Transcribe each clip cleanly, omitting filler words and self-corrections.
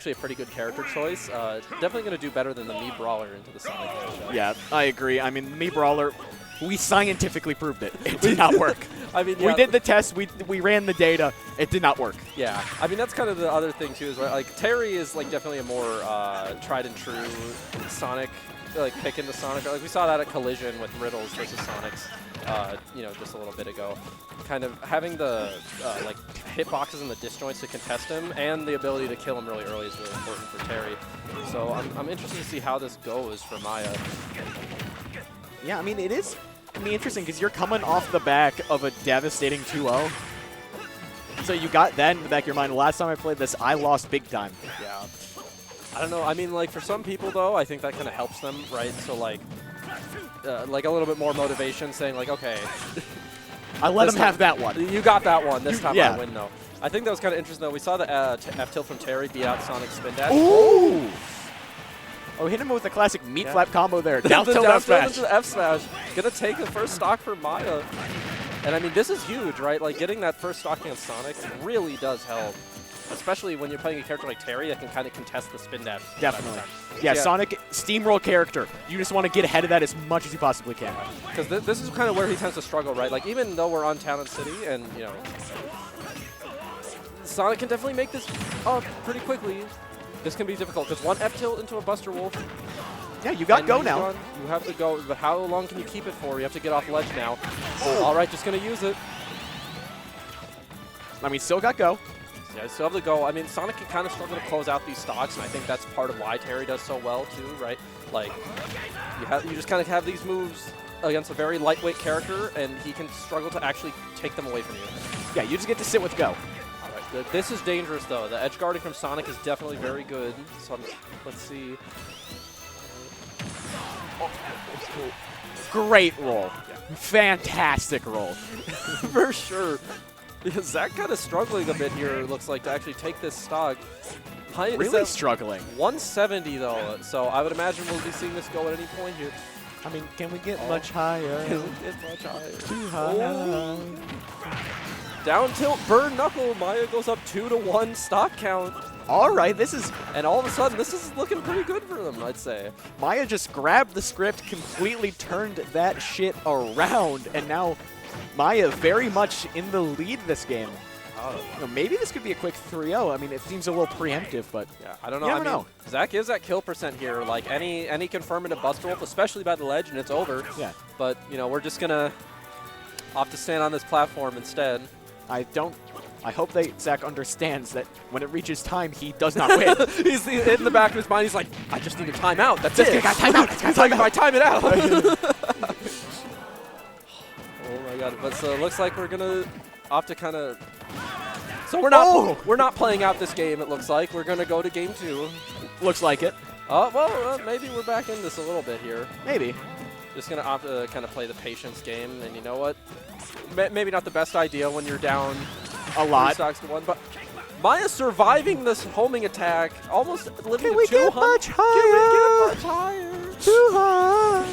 actually a pretty good character choice. Definitely going to do better than the Mii Brawler into the Sonic matchup. Yeah, I agree. I mean, the Mii Brawler, we scientifically proved it. It did not work. I mean, yeah. We did the test. We ran the data. It did not work. Yeah, I mean that's kind of the other thing too. Is right, like Terry is like definitely a more tried and true Sonic like pick into Sonic. Like we saw that at Collision with Riddles versus Sonics. You know, just a little bit ago. Kind of having the like hitboxes and the disjoints to contest him, and the ability to kill him really early is really important for Terry. So I'm interested to see how this goes for Maya. Yeah, I mean, it is going to be interesting because you're coming off the back of a devastating 2-0. So you got that in the back of your mind. Last time I played this, I lost big time. Yeah. I don't know. I mean, like, for some people, though, I think that kind of helps them, right? So, like a little bit more motivation, saying, like, okay. I let him have that one. You got that one. This time yeah. I win, though. I think that was kind of interesting, though. We saw the F-tilt from Terry beat out Sonic's spin dash. Ooh! Oh, hit him with a classic meat flap combo there. Down tilt F smash. Into the F smash. Gonna take the first stock for Maya. And I mean, this is huge, right? Like, getting that first stock against Sonic really does help. Especially when you're playing a character like Terry that can kind of contest the spin dash. Definitely. Yeah, Sonic, steamroll character. You just want to get ahead of that as much as you possibly can. Because this is kind of where he tends to struggle, right? Like, even though we're on Talent City and, you know, Sonic can definitely make this up pretty quickly. This can be difficult because one F-tilt into a Buster Wolf. Yeah, you got go now. You have to go, but how long can you keep it for? You have to get off ledge now. All right, just going to use it. I mean, still got go. Yeah, still have to go. I mean, Sonic can kind of struggle to close out these stocks, and I think that's part of why Terry does so well, too, right? Like, you just kind of have these moves against a very lightweight character, and he can struggle to actually take them away from you. Yeah, you just get to sit with go. All right, this is dangerous, though. The edge guarding from Sonic is definitely very good. So let's see. Oh, cool. Great roll. Yeah. Fantastic roll. For sure. Because Zach kind of struggling a bit here, it looks like, to actually take this stock. Really struggling. 170, though, so I would imagine we'll be seeing this go at any point here. I mean, can we get much higher? Can we get much higher? Too high. Oh. Down tilt, burn knuckle. Maya goes up 2-1 stock count. All right, this is... And all of a sudden, this is looking pretty good for them, I'd say. Maya just grabbed the script, completely turned that shit around, and now Maya very much in the lead this game. You know, maybe this could be a quick 3-0. I mean, it seems a little preemptive, but yeah, I don't know. You never know. Zach is at kill percent here. Like any confirm into Buster Wolf, especially by the ledge, and it's over. Yeah. But you know, we're just gonna opt to stand on this platform instead. I hope that Zach understands that when it reaches time, he does not win. He's in the back of his mind. He's like, I just need a timeout. That's it. Got timeout. He's like, if I time it out. Oh my god! But so it looks like we're gonna opt to kind of. So we're not playing out this game. It looks like we're gonna go to game 2. Looks like it. Well, maybe we're back in this a little bit here. Maybe. Just gonna opt to kind of play the patience game, and you know what? Maybe not the best idea when you're down a lot. 3 stocks to 1, but Maya surviving this homing attack, almost living Can we to 200. get much higher? Can we get much higher? Too high.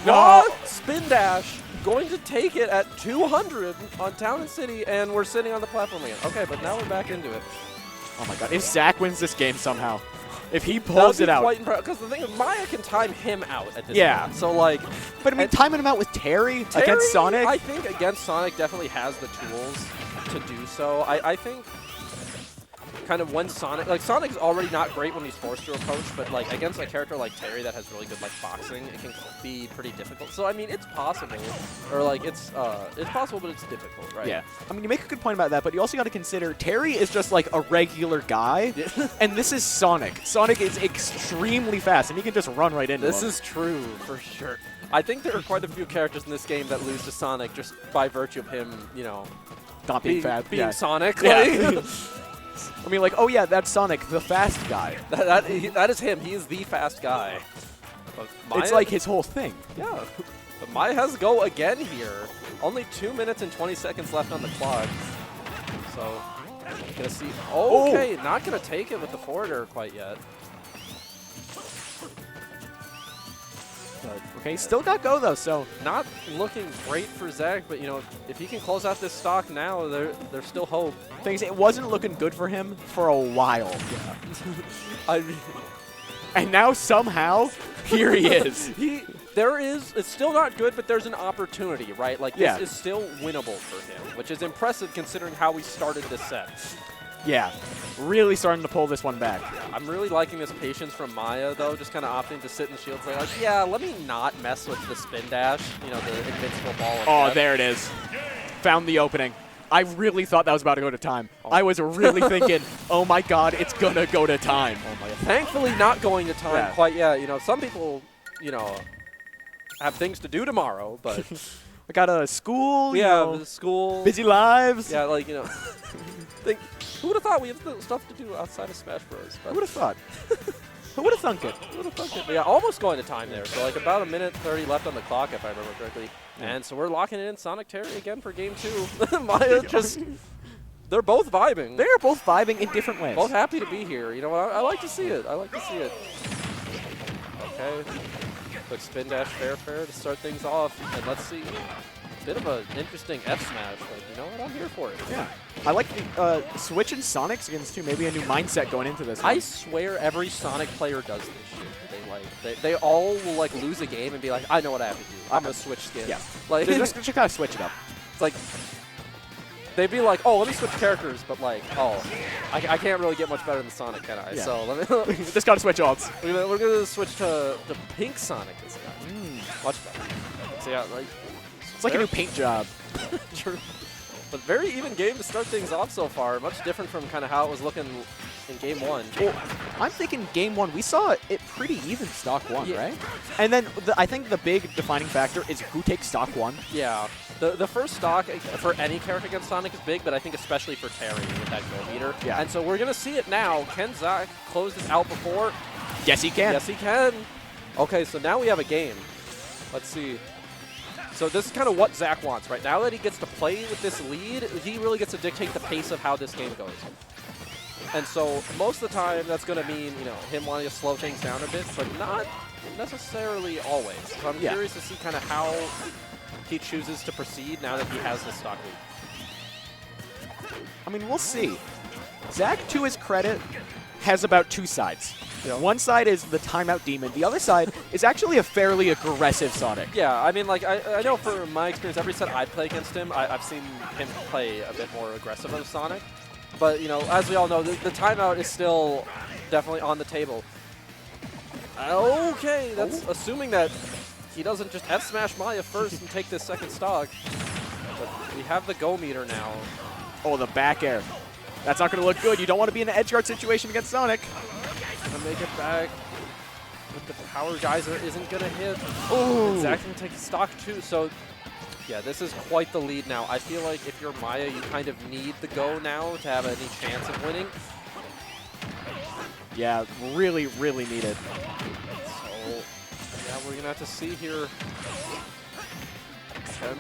No! Spin dash. Going to take it at 200 on Talent City, and we're sitting on the platform again. Okay, but now we're back into it. Oh my god. If Zach wins this game somehow, if he pulls it out. Because the thing is, Maya can time him out at this point. So, like. But I mean, timing him out with Terry against Sonic? I think against Sonic definitely has the tools to do so. I think kind of when Sonic's already not great when he's forced to approach, but like against a character like Terry that has really good like boxing, it can be pretty difficult. So I mean, it's possible, or like it's possible, but it's difficult, right? Yeah. I mean, you make a good point about that, but you also got to consider Terry is just like a regular guy, and this is Sonic. Sonic is extremely fast, and he can just run right into him. This is true for sure. I think there are quite a few characters in this game that lose to Sonic just by virtue of him, you know, not being fast, being Sonic. Yeah. Like. I mean, like, oh yeah, that's Sonic, the fast guy. That is him. He is the fast guy. It's like his whole thing. Yeah. But Maya has go again here. Only 2 minutes and 20 seconds left on the clock. So, gonna see. Okay, not gonna take it with the forward air quite yet. But we're Okay, still got go, though, so. Not looking great for Zach, but, you know, if he can close out this stock now, there's still hope. Things, it wasn't looking good for him for a while. I mean, and now, somehow, here he is. It's still not good, but there's an opportunity, right? Like, this is still winnable for him, which is impressive considering how we started this set. Yeah, really starting to pull this one back. I'm really liking this patience from Maya, though, just kind of opting to sit in the shield play. Like, yeah, let me not mess with the spin dash, you know, the invincible ball. Oh, there it is. Found the opening. I really thought that was about to go to time. I was really thinking, oh my god, it's going to go to time. Oh my god. Thankfully not going to time quite yet. You know, some people, you know, have things to do tomorrow, but... I got a school, school. Busy lives. Yeah, like, you know... Who would have thought we have stuff to do outside of Smash Bros? Who would have thought? Who would have thunk it? Who would have thunk it? But yeah, almost going to time there. So like about a minute 30 left on the clock, if I remember correctly. Yeah. And so we're locking in Sonic Terry again for game 2. Maya just... They're both vibing. They're both vibing in different ways. Both happy to be here. You know what? I like to see it. I like to see it. Okay. Quick spin dash fair to start things off. And let's see. Bit of an interesting F smash, but you know what? I'm here for it. Yeah. I like the switching Sonics against too. Maybe a new mindset going into this one. I swear every Sonic player does this shit. They all will like lose a game and be like, I know what I have to do. I'm gonna switch skins. Yeah. Like they just kind of switch it up. It's like they'd be like, oh, let me switch characters, but like, oh, I can't really get much better than Sonic, can I? Yeah. So let me just gotta switch alts. We're gonna switch to Pink Sonic this time. Much better. So yeah, like. It's like a new paint job. True. But very even game to start things off so far. Much different from kind of how it was looking in game 1. Well, I'm thinking game 1, we saw it pretty even stock 1, right? And then I think the big defining factor is who takes stock 1. Yeah. The first stock for any character against Sonic is big, but I think especially for Terry with that go meter. Yeah. And so we're going to see it now. Can Zach close this out before? Yes, he can. Yes, he can. Okay, so now we have a game. Let's see. So this is kind of what Zach wants, right? Now that he gets to play with this lead, he really gets to dictate the pace of how this game goes. And so most of the time, that's going to mean, you know, him wanting to slow things down a bit, but not necessarily always. So I'm curious to see kind of how he chooses to proceed now that he has this stock lead. I mean, we'll see. Zach, to his credit, has about 2 sides. Yeah. One side is the timeout demon. The other side is actually a fairly aggressive Sonic. Yeah, I mean, like, I know from my experience, every set I play against him, I've seen him play a bit more aggressive of Sonic. But, you know, as we all know, the timeout is still definitely on the table. Okay, that's assuming that he doesn't just F-smash Maya first and take this second stock. But we have the go meter now. Oh, the back air. That's not going to look good. You don't want to be in an edge guard situation against Sonic. Gonna make it back, but the power geyser isn't gonna hit. Ooh. Zach can take stock too, so yeah, this is quite the lead now. I feel like if you're Maya, you kind of need the go now to have any chance of winning. Yeah, really, really need it. So yeah, we're gonna have to see here. Can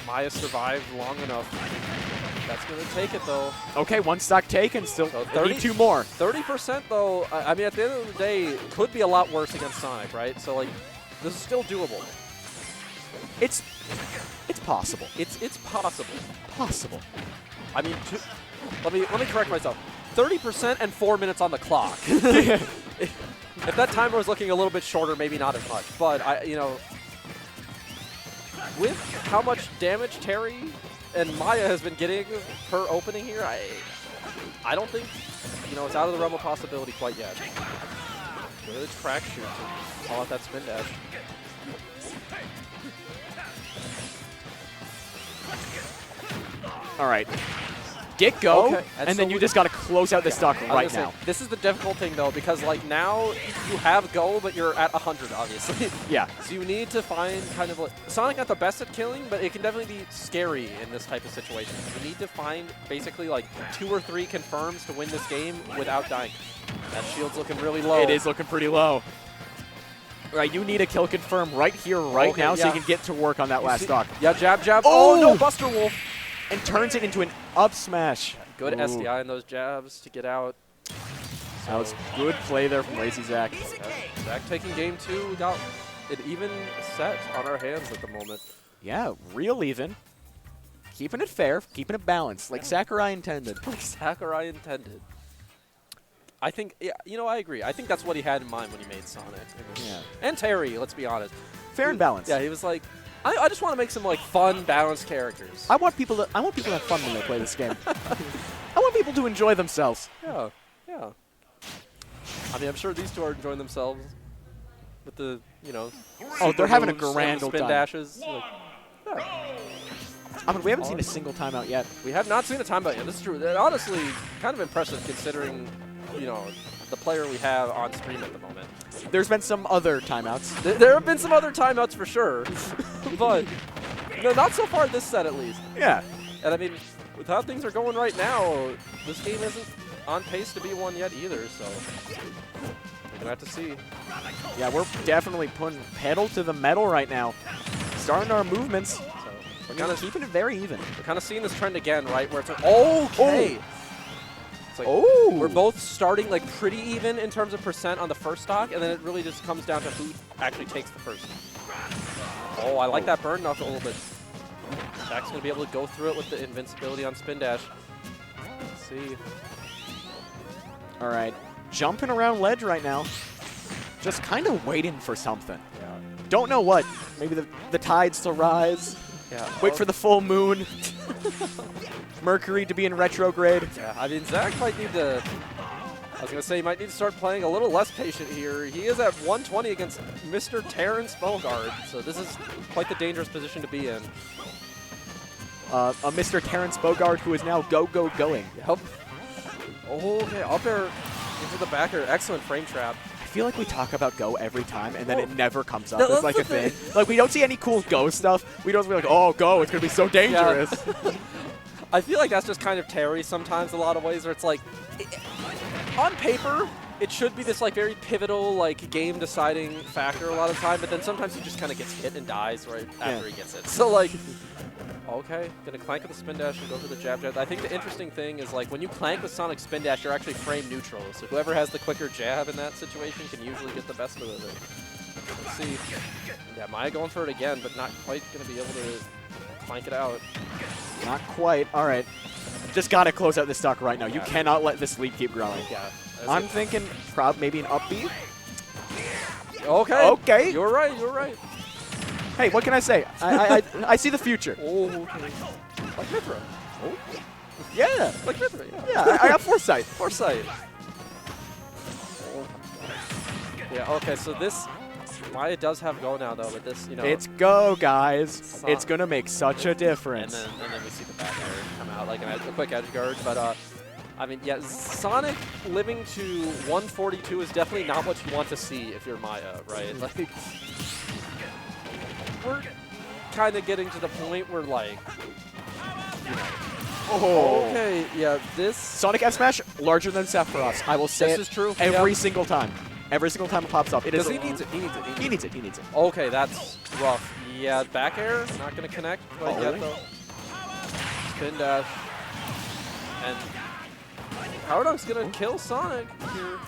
Maya survive long enough? That's going to take it, though. Okay, 1 stock taken. Still so 32 more. 30%, though. I mean, at the end of the day, could be a lot worse against Sonic, right? So, like, this is still doable. It's possible. It's possible. Possible. I mean, let me correct myself. 30% and 4 minutes on the clock. If that timer was looking a little bit shorter, maybe not as much. But you know, with how much damage Terry and Maya has been getting per opening here, I don't think, you know, it's out of the realm of possibility quite yet. Good crack shoot to call out that spin dash. All right. Get go, okay. and then you just got to close out the stock right now. This is the difficult thing, though, because, like, now you have go, but you're at 100, obviously. Yeah. So you need to find kind of like... Sonic not the best at killing, but it can definitely be scary in this type of situation. You need to find, basically, like, 2 or 3 confirms to win this game without dying. That shield's looking really low. It is looking pretty low. Right, you need a kill confirm right here, right now, so you can get to work on that last stock. Yeah, jab, jab. Oh, no, Buster Wolf. And turns it into an up smash. Good SDI in those jabs to get out. That was good play there from LazyZach. Zach taking game 2. We got an even set on our hands at the moment. Yeah, real even. Keeping it fair, keeping it balanced, like Sakurai intended. Like Sakurai intended. I think, yeah, I agree. I think that's what he had in mind when he made Sonic. Yeah. And Terry, let's be honest. Fair and balanced. Yeah, he was like, I just want to make some like fun, balanced characters. I want people to have fun when they play this game. I want people to enjoy themselves. Yeah, yeah. I mean, I'm sure these two are enjoying themselves with the, Oh, they're having a moves and grand the old spin time. dashes. Like, yeah. I mean, we haven't seen a single timeout yet. We have not seen a timeout yet. This is true. And honestly, kind of impressive considering, the player we have on stream at the moment. There's been some other timeouts. There have been some other timeouts for sure, but not so far this set at least. Yeah. And I mean, with how things are going right now, this game isn't on pace to be one yet either, so we're gonna have to see. Yeah, we're definitely putting pedal to the metal right now. Starting our movements. So We're kind of keeping it very even. we're kind of seeing this trend again, right? Where it's like, okay. It's like, Oh. we're both starting like pretty even in terms of percent on the first stock, and then it really just comes down to who actually takes the first. Oh, I like that burn off a little bit. Zach's gonna be able to go through it with the invincibility on spin dash. Let's see. All right. Jumping around ledge right now. Just kind of waiting for something. Yeah. Don't know what. Maybe the tides to rise. Yeah. Wait for the full moon. Mercury to be in retrograde. Yeah, I mean, Zach might need to, I was going to say, he might need to start playing a little less patient here. He is at 120 against Mr. Terrence Bogard, so this is quite the dangerous position to be in. A Mr. Terrence Bogard who is now going. Yep. Oh, okay, up air into the backer. Excellent frame trap. I feel like we talk about go every time, and then Oh. it never comes up No, as that's like the a thing. thing. Like, we don't see any cool go stuff. We don't be like, oh, go, it's going to be so dangerous. I feel like that's just kind of Terry sometimes in a lot of ways where it's like, on paper, it should be this like very pivotal like game deciding factor a lot of the time, but then sometimes he just kind of gets hit and dies right after he gets it. So like, okay, gonna clank with the spin dash and go for the jab jab. I think the interesting thing is like when you clank with Sonic spin dash, you're actually frame neutral. So whoever has the quicker jab in that situation can usually get the best of it. Let's see. Yeah, Maya going for it again, but not quite gonna be able to clank it out. Not quite. All right. Just got to close out this stock right now. You Yeah. cannot let this lead keep growing. Yeah. I'm thinking maybe an upbeat. Okay. Okay. You're right. You're right. Hey, what can I say? I see the future. Oh, okay. Like Mithra. Oh. Yeah. Like Mithra, yeah. Yeah, I got foresight. Foresight. Oh. Yeah, okay, so this, Maya does have go now, though, but this, It's go, guys. It's going to make such a difference. and then we see the back air come out, like a quick edge guard, but, I mean, yeah, Sonic living to 142 is definitely not what you want to see if you're Maya, right? Like, we're kind of getting to the point where, like, Oh. okay, yeah, this... Sonic F Smash, larger than Sephiroth's. I will say This it is true. every Yep. single time. Every single time it pops up. It is. Because he needs it, he needs it. He needs it. He needs it. Okay, that's rough. Yeah, back air, not going to connect quite yet, though. Spin dash. And Power Dunk's going to kill Sonic here.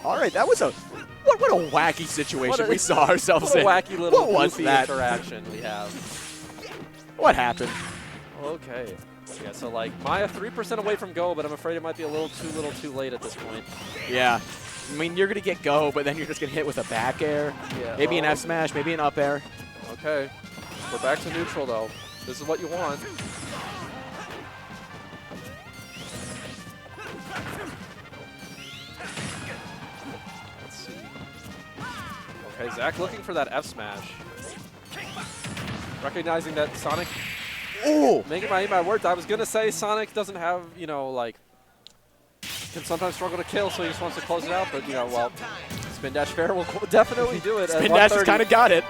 All right, that was a what a wacky situation we saw ourselves What a in. wacky little What was goofy that? interaction we have. What happened? Okay. Yeah, so like Maya 3% away from go, but I'm afraid it might be a little too late at this point. Yeah. I mean, you're going to get go, but then you're just going to hit with a back air. Yeah. Maybe an F smash, maybe an up air. Okay. We're back to neutral, though. This is what you want. Let's see. Okay, Zach looking for that F smash. Recognizing that Sonic... Oh! Making my words. I was going to say Sonic doesn't have, like... Can sometimes struggle to kill, so he just wants to close it out, but, well... Spin Dash Fair will definitely do it. Spin Dash has kind of got it.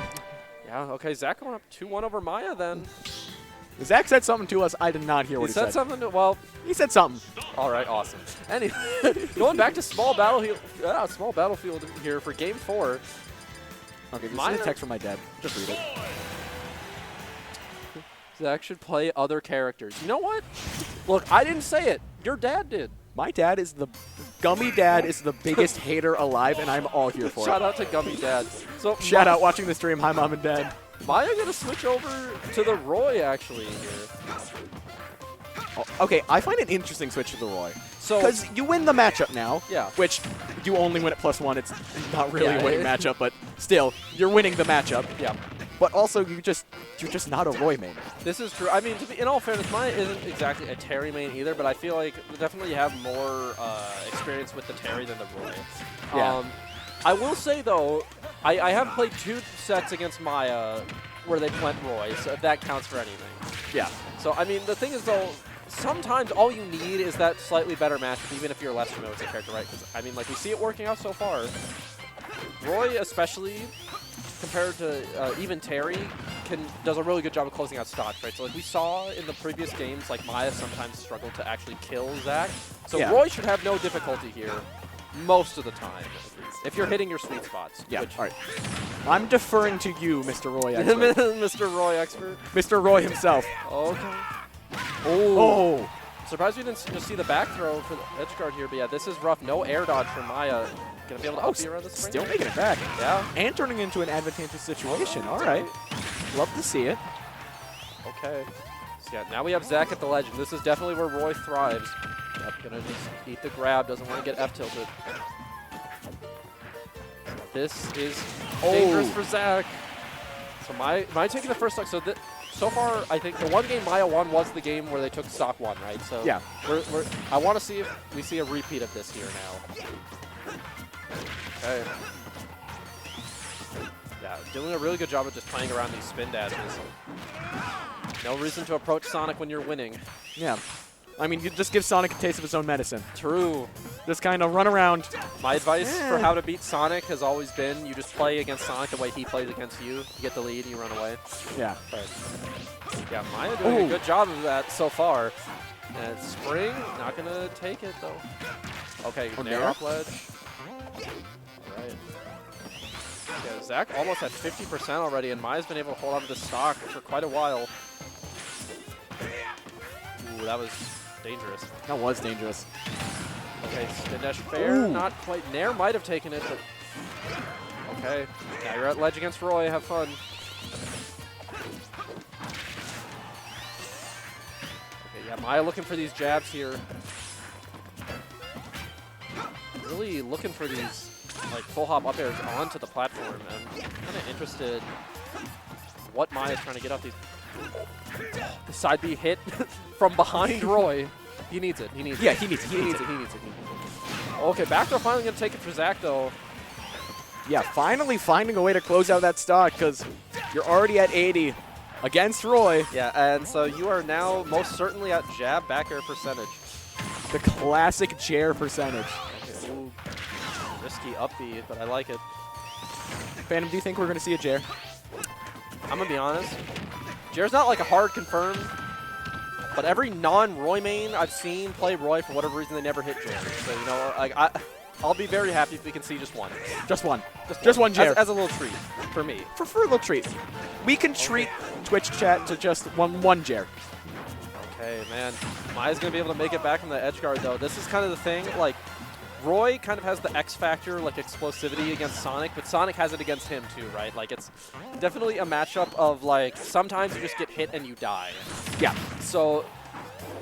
Yeah, okay, Zach going up 2-1 over Maya then. Zach said something to us. I did not hear what he said. He said something to, well... He said something. All right, awesome. Anyway, going back to small battlefield here for Game 4. Okay, this is a text from my dad. Just read it. Zach should play other characters. You know what? Look, I didn't say it. Your dad did. My dad is the Gummy Dad is the biggest hater alive, and I'm all here for Shout it. out to Gummy Dad. So Shout out watching the stream. Hi, Mom and Dad. Maya gonna switch over to the Roy actually here. Oh, okay, I find an interesting switch to the Roy. So Because you win the matchup now, yeah, which you only win at +1. It's not really Yeah, a winning matchup, but still, you're winning the matchup. yeah. But also, you're just not a Roy main. This is true. I mean, in all fairness, Maya isn't exactly a Terry main either, but I feel like definitely you have more experience with the Terry than the Roy. Yeah. I will say, though, I have played 2 sets against Maya where they went Roy, so if that counts for anything. Yeah. So, I mean, the thing is, though, sometimes all you need is that slightly better matchup, even if you're less familiar with the character, right? Because, I mean, like, we see it working out so far. Roy, especially, compared to even Terry, does a really good job of closing out stocks, right? So like we saw in the previous games, like Maya sometimes struggled to actually kill Zach. So Yeah. Roy should have no difficulty here most of the time, at least, if you're hitting your sweet spots. Yeah, Which, all right. I'm deferring to you, Mr. Roy expert. Mr. Roy expert. Mr. Roy himself. Okay. Oh. Surprised we didn't just see the back throw for the edge guard here, but yeah, this is rough. No air dodge for Maya. Gonna be able to up around the spring. Still making it back. Yeah. And turning into an advantageous situation. All right. Love to see it. Okay. So yeah, now we have Zach at the ledge, and this is definitely where Roy thrives. Yep, gonna just eat the grab, doesn't want to get F-tilted. This is dangerous for Zach. So Maya taking the first stock. So far, I think the one game Maya won was the game where they took stock 1, right? So yeah. I want to see if we see a repeat of this here now. Okay. Yeah, doing a really good job of just playing around these spin dashes. No reason to approach Sonic when you're winning. Yeah. I mean, you just give Sonic a taste of his own medicine. True. Just kind of run around. My advice for how to beat Sonic has always been you just play against Sonic the way he plays against you. You get the lead and you run away. Yeah. But yeah, Maya doing a good job of that so far. And Spring, not going to take it, though. Okay, nair up ledge. All right. Yeah, Zach almost at 50% already, and Maya's been able to hold on to the stock for quite a while. Ooh, that was dangerous. That was dangerous. Okay, spin dash fair, Ooh. not quite. Nair might have taken it, but okay. Now you're at ledge against Roy. Have fun. Okay, yeah, Maya looking for these jabs here. Really looking for these like full hop up airs onto the platform. I'm kind of interested what Maya's trying to get off these. The side B hit from behind Roy. He needs it. He needs it. He needs it. He needs it. Okay, back throw finally going to take it for Zach, though. Yeah, finally finding a way to close out that stock because you're already at 80 against Roy. Yeah, and so you are now most certainly at jab back air percentage. The classic chair percentage. Okay, ooh, risky up B, but I like it. Phantom, do you think we're going to see a chair? I'm going to be honest. Jair's not like a hard confirm, but every non-Roy main I've seen play Roy, for whatever reason, they never hit Jair. So, you know, like I'll be very happy if we can see just one. Just one. Just one Jair. As a little treat for me. For a little treat. We can treat Twitch chat to just one Jair. Okay, man. Maya's going to be able to make it back from the edge guard, though. This is kind of the thing. Like, Roy kind of has the X factor, like explosivity against Sonic, but Sonic has it against him too, right? Like, it's definitely a matchup of, like, sometimes you just get hit and you die. Yeah. So,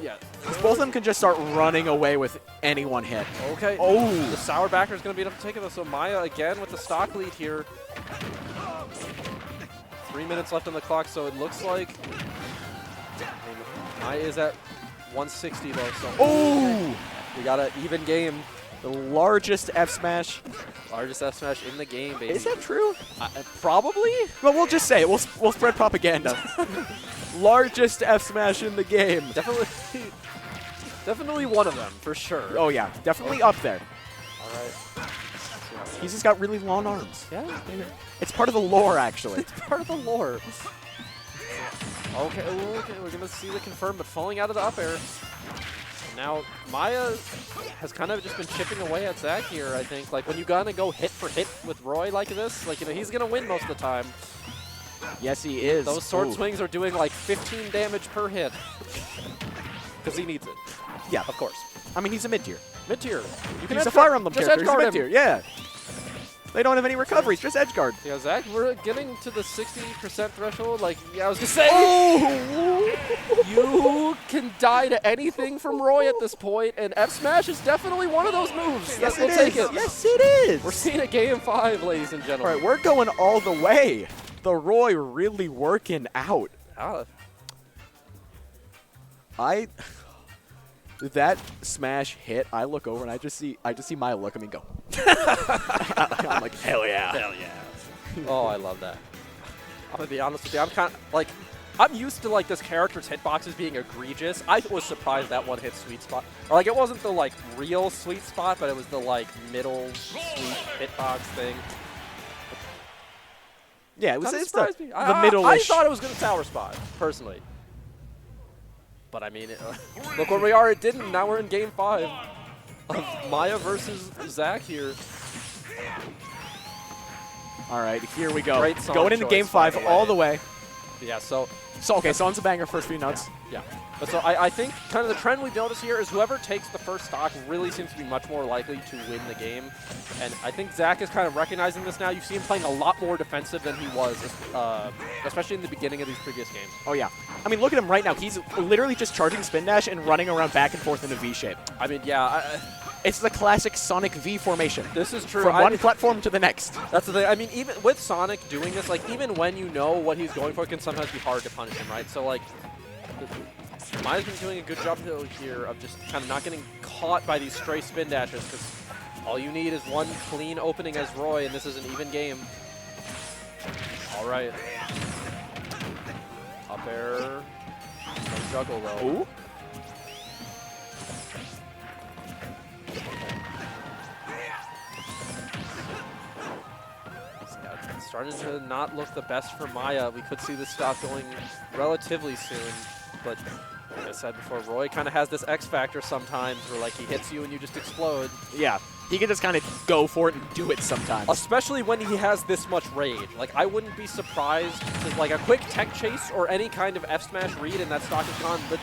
yeah. Both of them can just start running away with any one hit. Okay. Oh. The Sour Backer is going to be enough to take it, though. So Maya, again, with the stock lead here. 3 minutes left on the clock, so it looks like Maya is at 160, though. So Oh! We got an even game. The largest F smash. Largest F smash in the game, baby. Is that true? Probably? Well, we'll just say it. We'll spread propaganda. Largest F smash in the game. Definitely one of them, for sure. Oh, yeah. Definitely up there. All right. He's just got really long arms. Yeah, It's part of the lore, actually. it's part of the lore. Okay, we're going to see the confirm, but falling out of the up air. Now, Maya has kind of just been chipping away at Zach here, I think. Like, when you gotta go hit for hit with Roy like this, like, you know, he's gonna win most of the time. Yes, he is. Those sword swings are doing, like, 15 damage per hit. Because he needs it. Yeah. Of course. I mean, he's a mid-tier. Mid-tier. He's a Fire Emblem just character. He's a edgeguard mid-tier, yeah. They don't have any recoveries, just edgeguard. Yeah, Zach, we're getting to the 60% threshold. Like, yeah, I was gonna say, you can die to anything from Roy at this point, and F smash is definitely one of those moves. Yes, We'll it take is. it. Yes, it is. We're seeing a game 5, ladies and All gentlemen. right, we're going all the way. The Roy really working out. That smash hit, I look over and I just see Maya look at me and go. I'm like, hell yeah. Hell yeah. Oh, I love that. I'm gonna be honest with you. I'm kind of like, I'm used to like this character's hitboxes being egregious. I was surprised that one hit sweet spot. Or like it wasn't the like real sweet spot, but it was the like middle sweet hitbox thing. Yeah, it was Kinda it's surprised the me. middle-ish. I thought it was gonna sour spot personally. But I mean, look where we are. It didn't. Now we're in game 5 of Maya versus Zach here. All right, here we go. Great song Going into choice, game 5 all the way. Yeah. So Okay, Song's a banger first few notes. yeah. But so I think kind of the trend we've noticed here is whoever takes the first stock really seems to be much more likely to win the game. And I think Zach is kind of recognizing this now. You see him playing a lot more defensive than he was, especially in the beginning of these previous games. Oh, yeah. I mean, look at him right now. He's literally just charging spin dash and running around back and forth in a V shape. I mean, yeah. It's the classic Sonic V formation. This is true. From one platform to the next. That's the thing. I mean, even with Sonic doing this, like, even when you know what he's going for, it can sometimes be hard to punish him, right? So, like, Maya's been doing a good job here of just kind of not getting caught by these stray spin dashes, because all you need is one clean opening as Roy, and this is an even game. All right. Up air. No juggle, though. Ooh. It's starting to not look the best for Maya. We could see this stop going relatively soon, but like I said before, Roy kind of has this X factor sometimes where like he hits you and you just explode. Yeah, he can just kind of go for it and do it sometimes. Especially when he has this much rage. Like, I wouldn't be surprised if like a quick tech chase or any kind of F smash read and that stock is gone, but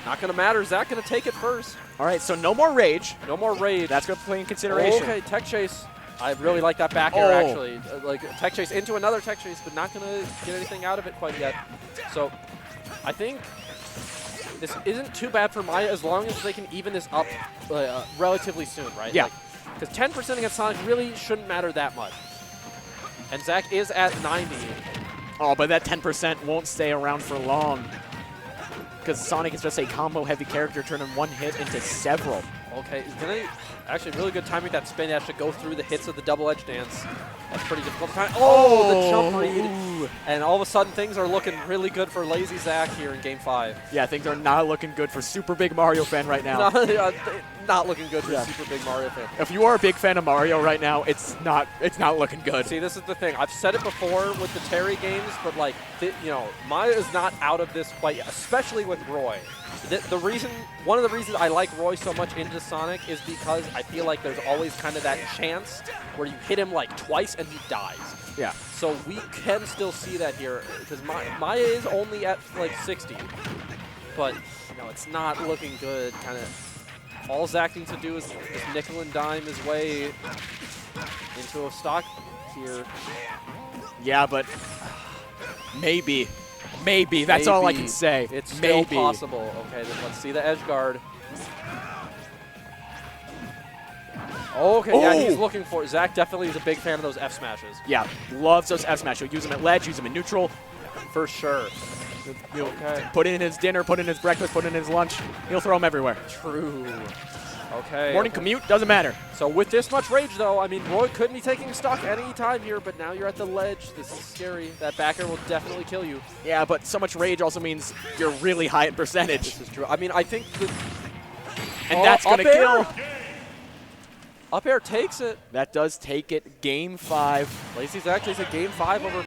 not going to matter. Zach going to take it first. All right, so no more rage. No more rage. That's going to play in consideration. Okay, tech chase. I really like that back air, actually. Like, tech chase into another tech chase, but not going to get anything out of it quite yet. So, I think this isn't too bad for Maya as long as they can even this up relatively soon, right? Yeah. Because 10% against Sonic really shouldn't matter that much. And Zach is at 90. Oh, but that 10% won't stay around for long. Because Sonic is just a combo-heavy character turning one hit into several. Okay, he's going to actually really good timing that spin dash to go through the hits of the double edge dance. That's pretty difficult to time. Oh, the jump read. And all of a sudden, things are looking really good for LazyZach here in Game 5. Yeah, things are not looking good for Super Big Mario fan right now. Not looking good for Super Big Mario fan. If you are a big fan of Mario right now, it's not looking good. See, this is the thing. I've said it before with the Terry games, but like, you know, Maya is not out of this quite yet, especially with Roy. One of the reasons I like Roy so much into Sonic is because I feel like there's always kind of that chance where you hit him like twice and he dies. Yeah. So we can still see that here because Maya is only at like 60, but you know it's not looking good. Kind of all Zach needs to do is just nickel and dime his way into a stock here. Yeah, but maybe. That's all I can say. It's still possible. Okay, then let's see the edge guard. Okay, yeah, he's looking for it. Zach definitely is a big fan of those F smashes. Yeah, loves those F smashes. He'll use them at ledge, use them in neutral. For sure. Okay. Put it in his dinner, put it in his breakfast, put it in his lunch. He'll throw them everywhere. True. Okay. Morning commute, doesn't matter. So with this much rage, though, I mean, Roy could be taking stock any time here, but now you're at the ledge. This is scary. That back air will definitely kill you. Yeah, but so much rage also means you're really high in percentage. This is true. I mean, I think and that's going to kill. Up air takes it. That does take it. Game 5. LazyZach takes a Game 5 over